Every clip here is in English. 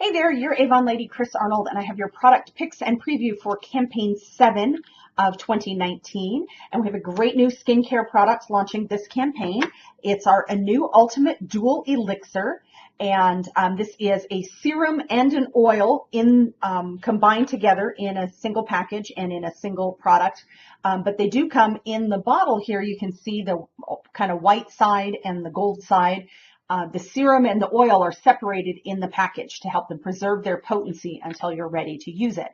Hey there, your Avon lady, Chris Arnold, and I have your product picks and preview for campaign 7 of 2019. And we have a great new skincare product launching this campaign. It's our Anew Ultimate Dual Elixir. And this is a serum and an oil combined together in a single package and in a single product. But they do come in the bottle here. You can see the kind of white side and the gold side. The serum and the oil are separated in the package to help them preserve their potency until you're ready to use it.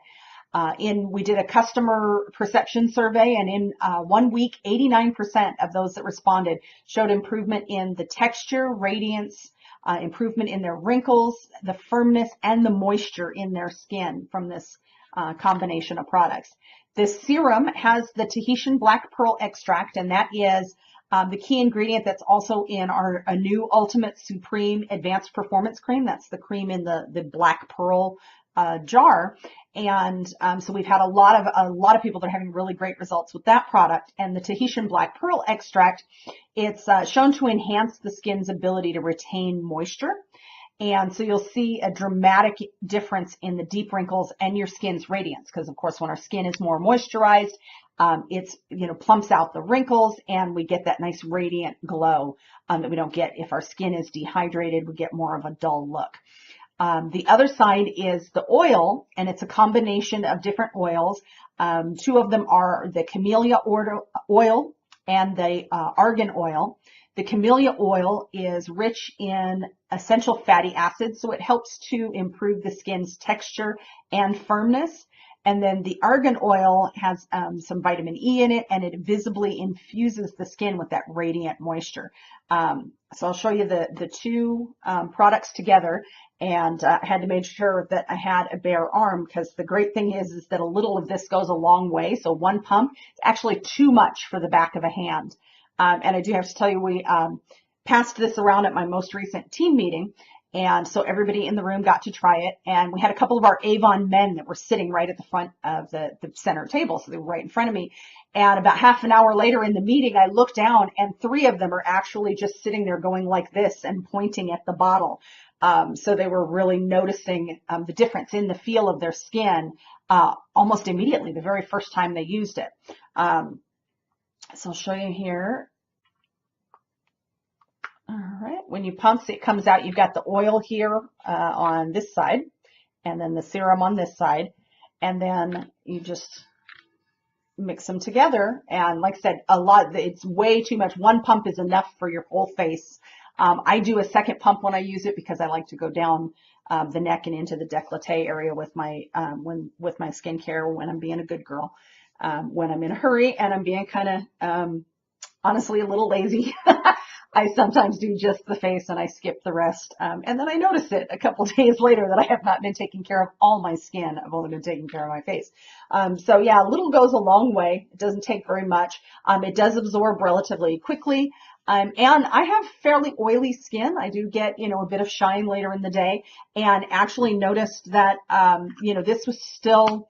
We did a customer perception survey, and in 1 week, 89% of those that responded showed improvement in the texture, radiance, improvement in their wrinkles, the firmness, and the moisture in their skin from this combination of products. This serum has the Tahitian black pearl extract, and that is the key ingredient that's also in our Anew Ultimate Supreme Advanced Performance Cream. That's the cream in the black pearl jar. And so we've had a lot of people that are having really great results with that product. And the Tahitian black pearl extract, it's shown to enhance the skin's ability to retain moisture. And so you'll see a dramatic difference in the deep wrinkles and your skin's radiance, because of course when our skin is more moisturized, it's plumps out the wrinkles, and we get that nice radiant glow that we don't get if our skin is dehydrated. We get more of a dull look. The other side is the oil, and it's a combination of different oils. Two of them are the camellia oil and the argan oil. The camellia oil is rich in essential fatty acids, so it helps to improve the skin's texture and firmness. And then the argan oil has some vitamin E in it, and it visibly infuses the skin with that radiant moisture. So I'll show you the two products together, and I had to make sure that I had a bare arm, because the great thing is that a little of this goes a long way. So one pump is actually too much for the back of a hand. And I do have to tell you, we passed this around at my most recent team meeting. And so everybody in the room got to try it. And we had a couple of our Avon men that were sitting right at the front of the center table. So they were right in front of me. And about half an hour later in the meeting, I looked down, and 3 of them are actually just sitting there going like this and pointing at the bottle. So they were really noticing the difference in the feel of their skin almost immediately, the very first time they used it. So I'll show you here. All right, when you pump, it comes out, you've got the oil here on this side, and then the serum on this side, and then you just mix them together. And like I said, it's way too much. One pump is enough for your whole face. I do a second pump when I use it, because I like to go down the neck and into the décolleté area with my skincare when I'm being a good girl. When I'm in a hurry and I'm being kind of honestly a little lazy, I sometimes do just the face and I skip the rest. And then I notice it a couple days later that I have not been taking care of all my skin. I've only been taking care of my face. So yeah, a little goes a long way. It doesn't take very much. It does absorb relatively quickly. And I have fairly oily skin. I do get, a bit of shine later in the day, and actually noticed that, this was still,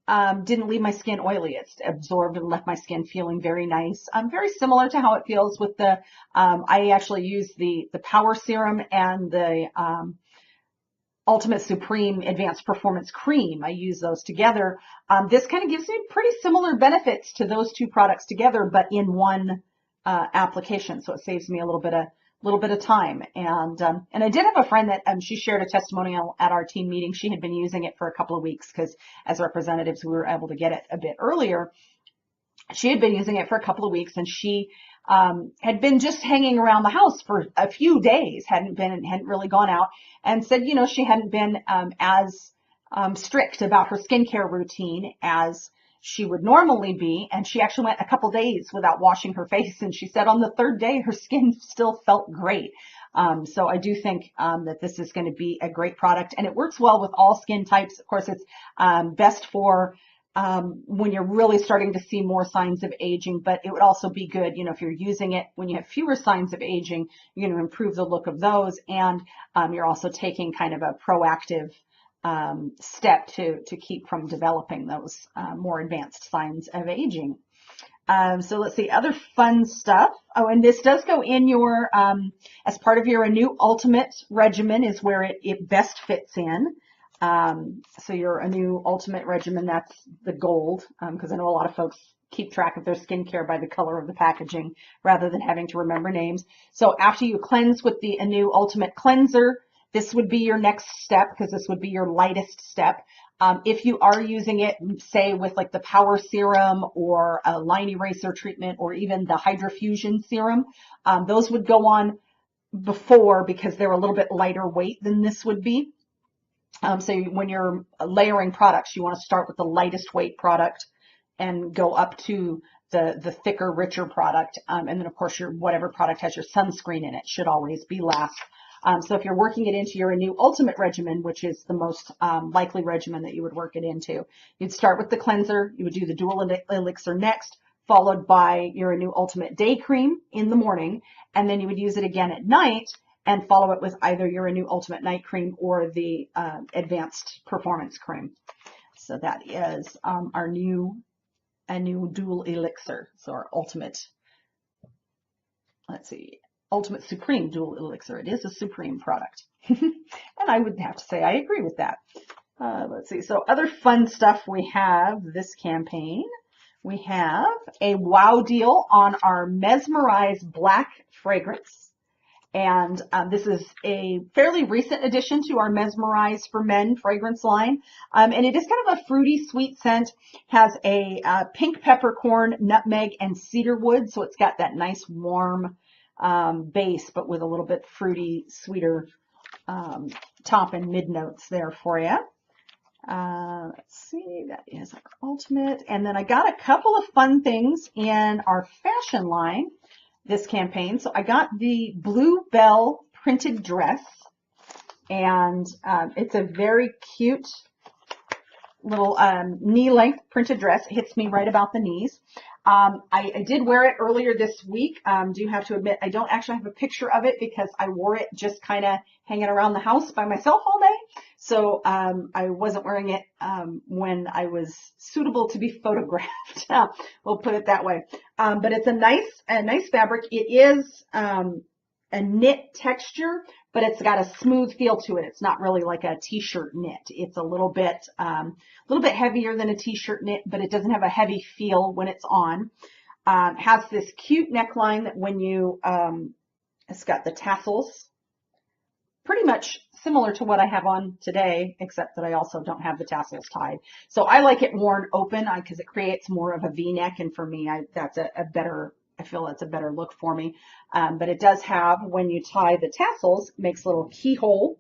didn't leave my skin oily. It's absorbed and left my skin feeling very nice. Very similar to how it feels with I actually use the Power Serum and the Ultimate Supreme Advanced Performance Cream. I use those together. This kind of gives me pretty similar benefits to those two products together, but in one application. So it saves me a little bit of time. And I did have a friend that she shared a testimonial at our team meeting. She had been using it for a couple of weeks, because as representatives we were able to get it a bit earlier. She had been using it for a couple of weeks, and she had been just hanging around the house for a few days, hadn't really gone out, and said she hadn't been as strict about her skincare routine as she would normally be, and she actually went a couple days without washing her face, and she said on the 3rd day her skin still felt great. So I do think that this is going to be a great product, and it works well with all skin types. Of course, it's best for when you're really starting to see more signs of aging, but it would also be good, if you're using it when you have fewer signs of aging, you're going to improve the look of those, and you're also taking kind of a proactive step to keep from developing those more advanced signs of aging. So let's see, other fun stuff. Oh, and this does go in your, as part of your Anew Ultimate Regimen is where it best fits in. So your Anew Ultimate Regimen, that's the gold, because I know a lot of folks keep track of their skincare by the color of the packaging rather than having to remember names. So after you cleanse with the Anew Ultimate Cleanser, this would be your next step because this would be your lightest step. If you are using it, say, with like the Power Serum or a line eraser treatment or even the Hydrofusion Serum, those would go on before because they're a little bit lighter weight than this would be. So when you're layering products, you want to start with the lightest weight product and go up to the thicker, richer product. And then, of course, whatever product has your sunscreen in it should always be last. So if you're working it into your Anew Ultimate Regimen, which is the most likely regimen that you would work it into, you'd start with the cleanser. You would do the dual elixir next, followed by your Anew Ultimate Day Cream in the morning, and then you would use it again at night and follow it with either your Anew Ultimate Night Cream or the Advanced Performance Cream. So that is our new Anew Dual Elixir. So our ultimate, let's see, Ultimate Supreme Dual Elixir. It is a supreme product. And I would have to say I agree with that. Let's see. So other fun stuff we have this campaign. We have a wow deal on our Mesmerize Black fragrance. And this is a fairly recent addition to our Mesmerize for Men fragrance line. And it is kind of a fruity, sweet scent. Has a pink peppercorn, nutmeg, and cedarwood. So it's got that nice warm base, but with a little bit fruity, sweeter top and mid notes there for you. Let's see, that is our ultimate. And then I got a couple of fun things in our fashion line this campaign. So I got the blue Belle printed dress, and it's a very cute little knee-length printed dress. It hits me right about the knees. I did wear it earlier this week. Do have to admit, I don't actually have a picture of it because I wore it just kind of hanging around the house by myself all day. So I wasn't wearing it when I was suitable to be photographed. We'll put it that way. But it's a nice fabric. It is a knit texture, but it's got a smooth feel to it. It's not really like a t-shirt knit. It's a little bit heavier than a t-shirt knit, but it doesn't have a heavy feel when it's on. Has this cute neckline that when you, it's got the tassels, pretty much similar to what I have on today, except that I also don't have the tassels tied. So I like it worn open because it creates more of a V-neck, and for me, I feel it's a better look for me. But it does have, when you tie the tassels, makes a little keyhole.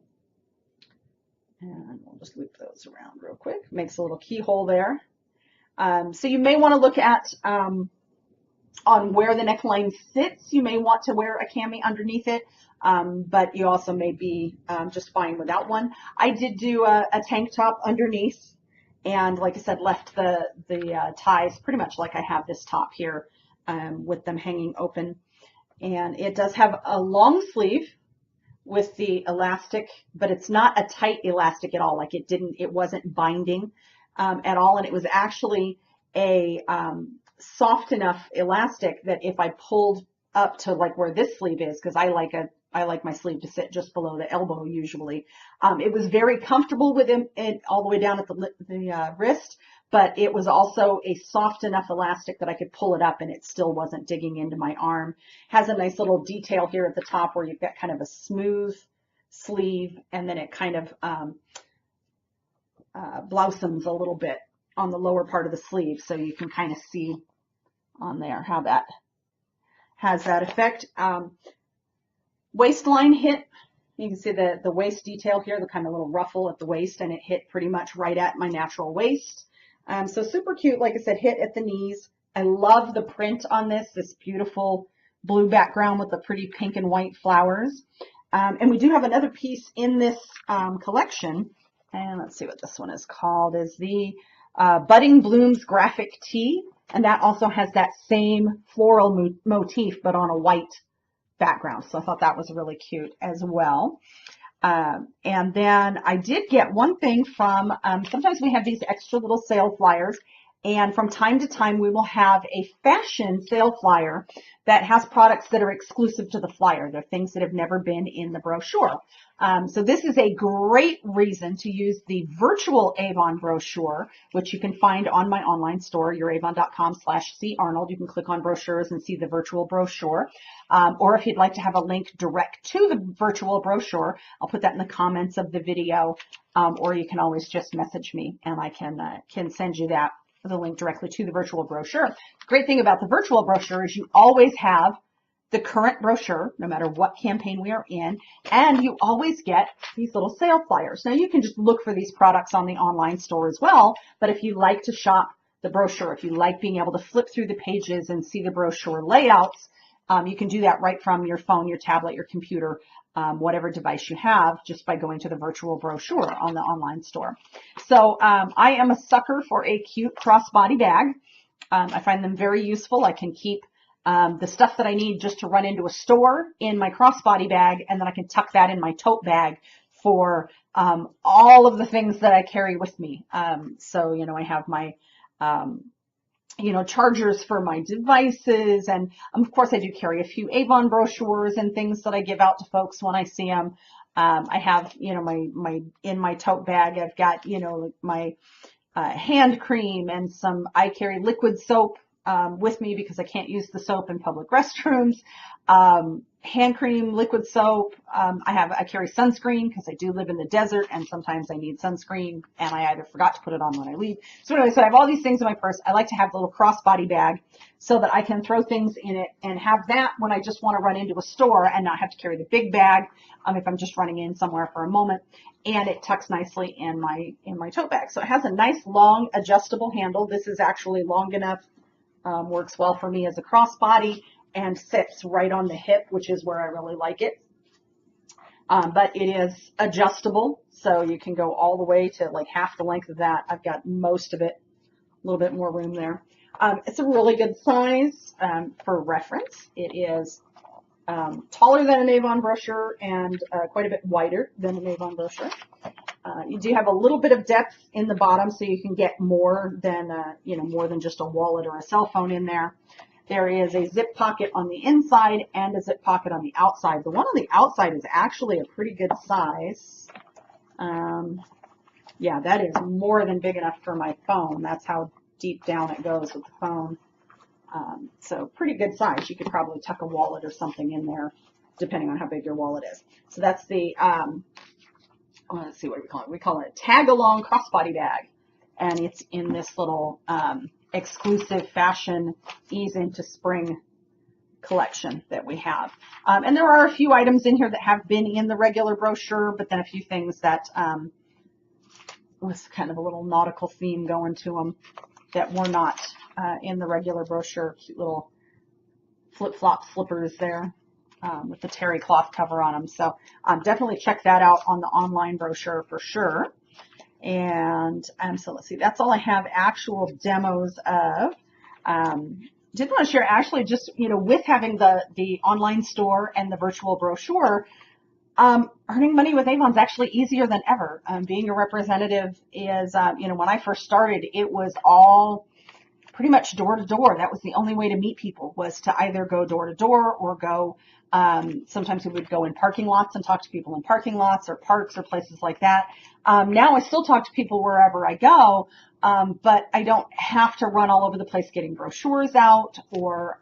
And we'll just loop those around real quick. Makes a little keyhole there. So you may want to look at on where the neckline sits. You may want to wear a cami underneath it, but you also may be just fine without one. I did do a tank top underneath, and like I said, left the ties pretty much like I have this top here, with them hanging open. And it does have a long sleeve with the elastic, but it's not a tight elastic at all. Like it wasn't binding at all. And it was actually a soft enough elastic that if I pulled up to like where this sleeve is, because I like my sleeve to sit just below the elbow usually. It was very comfortable with it all the way down at the wrist, but it was also a soft enough elastic that I could pull it up and it still wasn't digging into my arm. Has a nice little detail here at the top where you've got kind of a smooth sleeve, and then it kind of blossoms a little bit on the lower part of the sleeve, so you can kind of see on there how that has that effect. Waistline hit. You can see the waist detail here, the kind of little ruffle at the waist, and it hit pretty much right at my natural waist. So super cute, like I said, hit at the knees. I love the print on this beautiful blue background with the pretty pink and white flowers. And we do have another piece in this collection, and let's see what this one is called, is the Budding Blooms Graphic Tee, and that also has that same floral motif, but on a white background. So I thought that was really cute as well. And then I did get one thing from, sometimes we have these extra little sale flyers, And from time to time, we will have a fashion sale flyer that has products that are exclusive to the flyer. They're things that have never been in the brochure. So this is a great reason to use the virtual Avon brochure, which you can find on my online store, youravon.com/carnold. You can click on brochures and see the virtual brochure. Or if you'd like to have a link direct to the virtual brochure, I'll put that in the comments of the video. Or you can always just message me and I can send you the link directly to the virtual brochure. The great thing about the virtual brochure is you always have the current brochure, no matter what campaign we are in, and you always get these little sale flyers. Now you can just look for these products on the online store as well, but if you like to shop the brochure, if you like being able to flip through the pages and see the brochure layouts, you can do that right from your phone, your tablet, your computer, whatever device you have, just by going to the virtual brochure on the online store. So I am a sucker for a cute crossbody bag. I find them very useful. I can keep the stuff that I need just to run into a store in my crossbody bag, and then I can tuck that in my tote bag for all of the things that I carry with me. So, you know, I have my chargers for my devices. And of course I do carry a few Avon brochures and things that I give out to folks when I see them. I have, in my tote bag, I've got, my hand cream and I carry liquid soap with me because I can't use the soap in public restrooms. Hand cream, liquid soap. I carry sunscreen because I do live in the desert and sometimes I need sunscreen and I either forgot to put it on when I leave. So anyway, so I have all these things in my purse. I like to have the little crossbody bag so that I can throw things in it and have that when I just want to run into a store and not have to carry the big bag if I'm just running in somewhere for a moment. And it tucks nicely in my tote bag. So it has a nice long adjustable handle. This is actually long enough, works well for me as a crossbody, and sits right on the hip, which is where I really like it. But it is adjustable, so you can go all the way to like half the length of that. I've got most of it, a little bit more room there. It's a really good size for reference. It is taller than an Avon brochure and quite a bit wider than an Avon brochure. You do have a little bit of depth in the bottom, so you can get more than just a wallet or a cell phone in there. There is a zip pocket on the inside and a zip pocket on the outside. The one on the outside is actually a pretty good size. Yeah, that is more than big enough for my phone. That's how deep down it goes with the phone. So pretty good size. You could probably tuck a wallet or something in there, depending on how big your wallet is. So that's the, let's see what we call it. We call it a tag-along crossbody bag. And it's in this little exclusive fashion ease into spring collection that we have. And there are a few items in here that have been in the regular brochure, but then a few things that was kind of a little nautical theme going to them that were not in the regular brochure. Cute little flip-flop slippers there with the terry cloth cover on them. So definitely check that out on the online brochure for sure. And so let's see, that's all I have actual demos of. Did want to share actually just, with having the online store and the virtual brochure, earning money with Avon is actually easier than ever. Being a representative is, when I first started, it was all pretty much door to door. That was the only way to meet people, was to either go door to door or go, sometimes we would go in parking lots and talk to people in parking lots or parks or places like that. Now I still talk to people wherever I go, but I don't have to run all over the place getting brochures out, or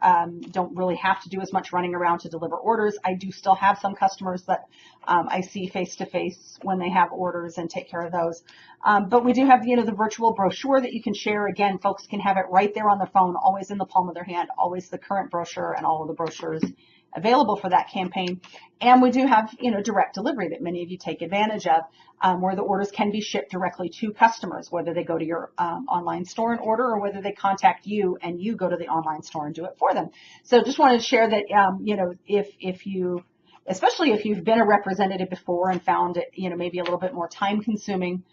don't really have to do as much running around to deliver orders. I do still have some customers that I see face to face when they have orders and take care of those. But we do have, the virtual brochure that you can share. Again, folks can have it right there on their phone, always in the palm of their hand, always the current brochure and all of the brochures available for that campaign. And we do have, direct delivery that many of you take advantage of, where the orders can be shipped directly to customers, whether they go to your online store and order, or whether they contact you and you go to the online store and do it for them. So just wanted to share that, if you, especially if you've been a representative before and found it, maybe a little bit more time consuming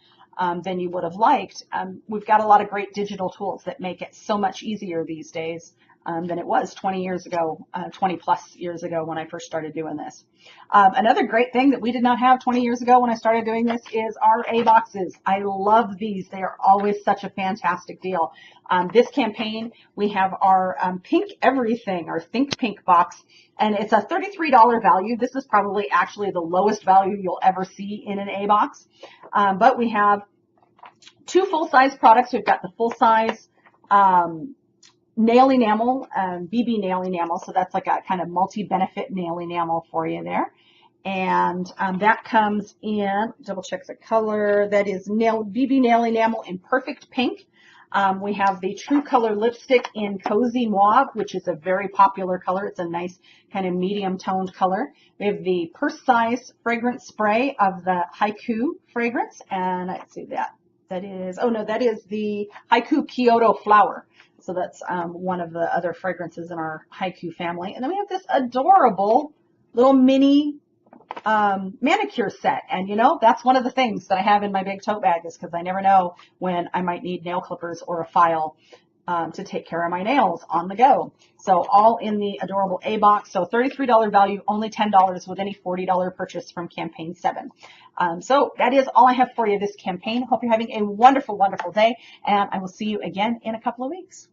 than you would have liked, we've got a lot of great digital tools that make it so much easier these days. than it was 20 years ago, 20 plus years ago when I first started doing this. Another great thing that we did not have 20 years ago when I started doing this is our A boxes. I love these. They are always such a fantastic deal. This campaign, we have our Pink Everything, our Think Pink box, and it's a $33 value. This is probably actually the lowest value you'll ever see in an A box. But we have two full-size products. We've got the full-size nail enamel, BB nail enamel. So that's like a kind of multi-benefit nail enamel for you there. And that comes in, double check the color, that is BB nail enamel in Perfect Pink. We have the True Color lipstick in Cozy Mauve, which is a very popular color. It's a nice kind of medium toned color. We have the purse size fragrance spray of the Haiku fragrance. And let's see that. That is the Haiku Kyoto Flower. So that's one of the other fragrances in our Haiku family. And then we have this adorable little mini manicure set. And you know, that's one of the things that I have in my big tote bag, is because I never know when I might need nail clippers or a file to take care of my nails on the go. So all in the adorable A box. So $33 value, only $10 with any $40 purchase from campaign 7. So that is all I have for you this campaign. Hope you're having a wonderful, wonderful day, and I will see you again in a couple of weeks.